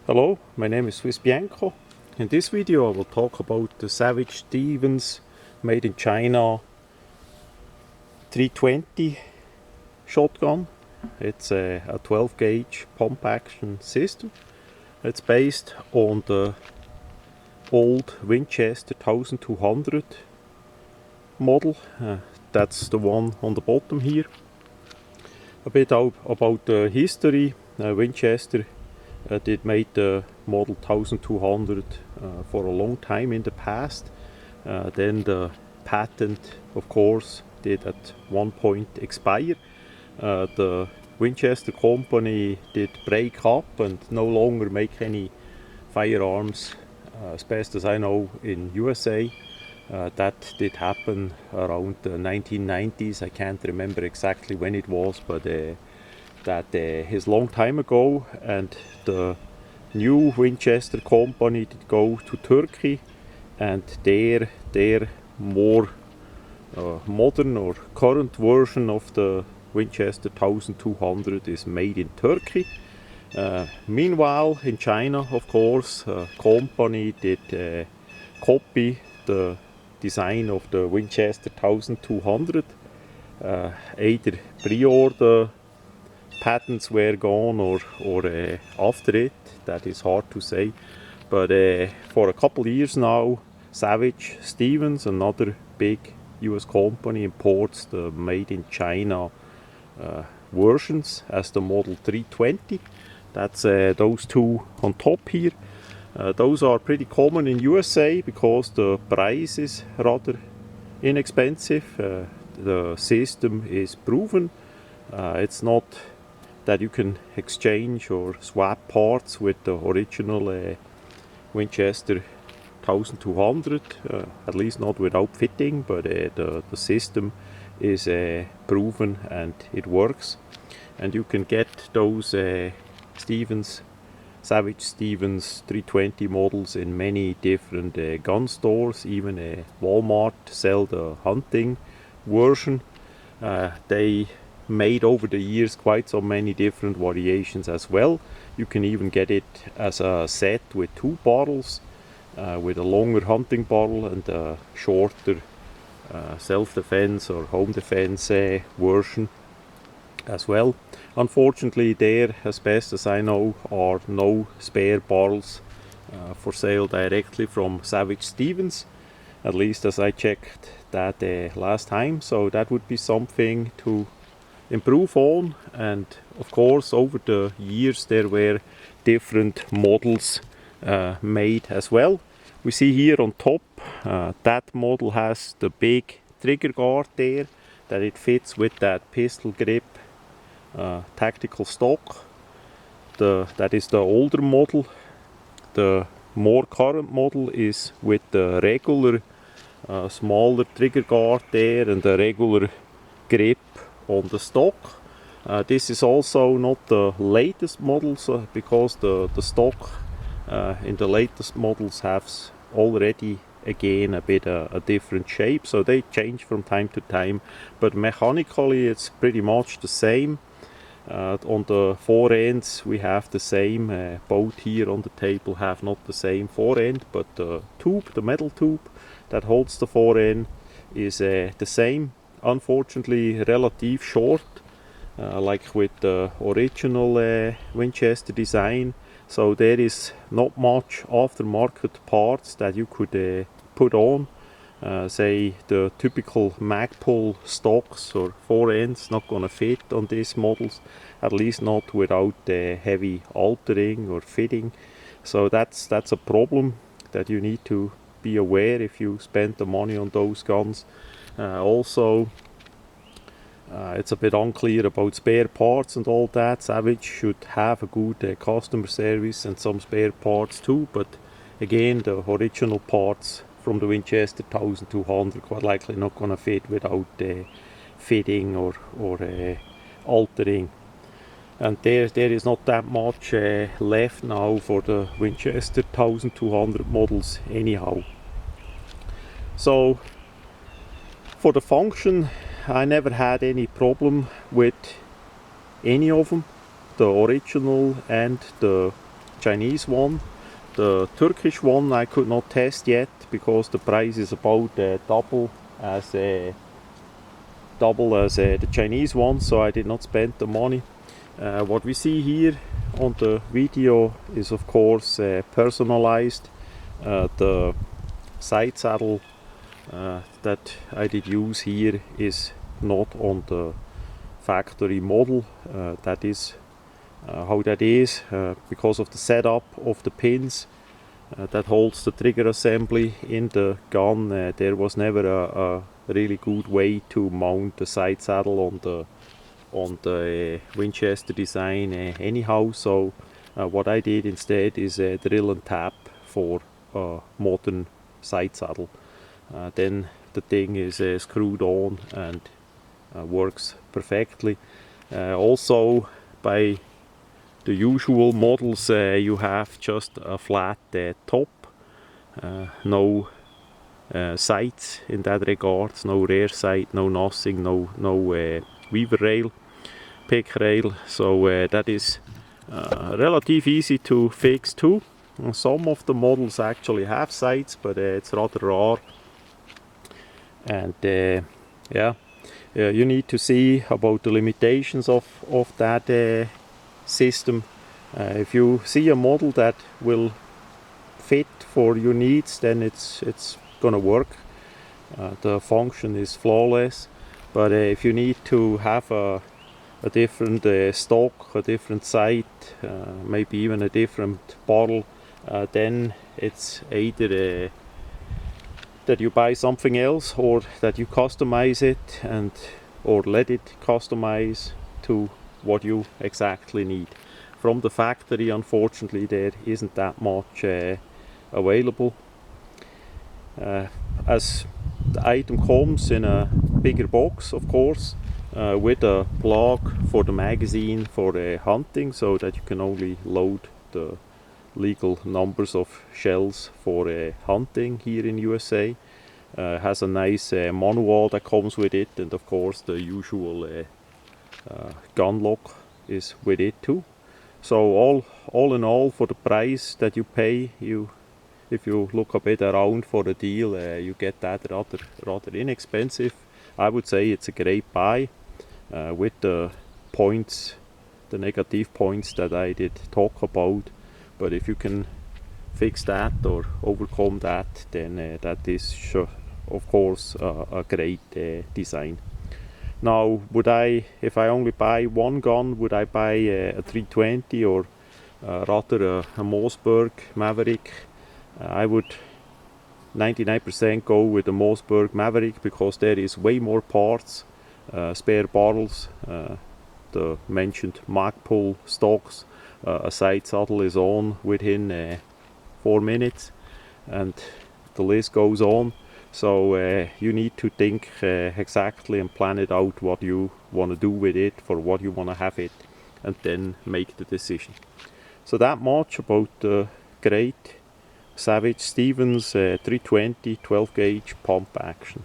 Hello, my name is Swiss Bianco. In this video I will talk about the Savage Stevens made in China 320 shotgun. It's a 12 gauge pump action system. It's based on the old Winchester 1200 model. That's the one on the bottom here. A bit about the history. Winchester did made the model 1200 for a long time in the past. Then the patent, of course, did at one point expire. The Winchester company did break up and no longer make any firearms, as best as I know, in USA. That did happen around the 1990s. I can't remember exactly when it was, but that is long time ago. And the new Winchester company did go to Turkey, and their more modern or current version of the Winchester 1200 is made in Turkey. Meanwhile, in China, of course, company did copy the design of the Winchester 1200. Either pre-order patents were gone or after it, that is hard to say. But for a couple of years now, Savage Stevens, another big US company, imports the made in China versions as the model 320. That's those two on top here. Those are pretty common in USA because the price is rather inexpensive. The system is proven. It's not that you can exchange or swap parts with the original Winchester 1200, at least not without fitting, but the system is proven and it works. And you can get those Savage Stevens 320 models in many different gun stores. Even Walmart sell the hunting version. They made over the years quite so many different variations as well. You can even get it as a set with two bottles, with a longer hunting bottle and a shorter self-defense or home defense version as well. Unfortunately, there, as best as I know, are no spare bottles for sale directly from Savage Stevens, at least as I checked that last time. So that would be something to improve on. And of course, over the years there were different models made as well. We see here on top that model has the big trigger guard there, that it fits with that pistol grip tactical stock. That is the older model. The more current model is with the regular smaller trigger guard there and the regular grip on the stock. This is also not the latest models because the stock in the latest models has already again a bit a different shape, so they change from time to time, but mechanically it's pretty much the same. On the fore ends we have the same. Both here on the table have not the same fore end, but the tube, the metal tube that holds the fore end, is the same. Unfortunately relative short, like with the original Winchester design, so there is not much aftermarket parts that you could put on. Say the typical Magpul stocks or fore ends not gonna fit on these models, at least not without heavy altering or fitting. So that's a problem that you need to be aware if you spend the money on those guns. Also, it's a bit unclear about spare parts and all that. Savage should have a good customer service and some spare parts too, but again, the original parts from the Winchester 1200 quite likely not going to fit without fitting or altering. And there is not that much left now for the Winchester 1200 models anyhow. So for the function, I never had any problem with any of them, the original and the Chinese one. The Turkish one I could not test yet because the price is about double as the Chinese one, so I did not spend the money. What we see here on the video is of course personalized. The side saddle that I did use here is not on the factory model. That is how that is because of the setup of the pins that holds the trigger assembly in the gun. There was never a really good way to mount the side saddle on the Winchester design anyhow, so what I did instead is drill and tap for a modern side saddle. Then the thing is screwed on and works perfectly. Also, by the usual models you have just a flat top, no sights in that regards, no rear sight, no nothing, no weaver rail, pick rail, so that is relatively easy to fix too. Some of the models actually have sights, but it's rather rare, and yeah, you need to see about the limitations of that system. If you see a model that will fit for your needs, then it's gonna work. The function is flawless, but if you need to have a different stock, a different sight, maybe even a different bottle, then it's either that you buy something else or that you customize it and or let it customize to what you exactly need. From the factory, unfortunately, there isn't that much available. As the item comes in a bigger box, of course, with a plug for the magazine for hunting, so that you can only load the legal numbers of shells for hunting here in USA. Has a nice manual that comes with it, and of course the usual gun lock is with it too. So all in all, for the price that you pay, if you look a bit around for the deal, you get that rather inexpensive. I would say it's a great buy with the points, the negative points that I did talk about. But if you can fix that or overcome that, then that is sure, of course a great design. Now, would I, if I only buy one gun, would I buy a 320 or rather a Mossberg Maverick? I would 99% go with the Mossberg Maverick because there is way more parts, spare barrels, the mentioned Magpul stocks, a side saddle is on within 4 minutes, and the list goes on. So you need to think exactly and plan it out what you want to do with it, for what you want to have it, and then make the decision. So that much about the great Savage Stevens 320 12 gauge pump action.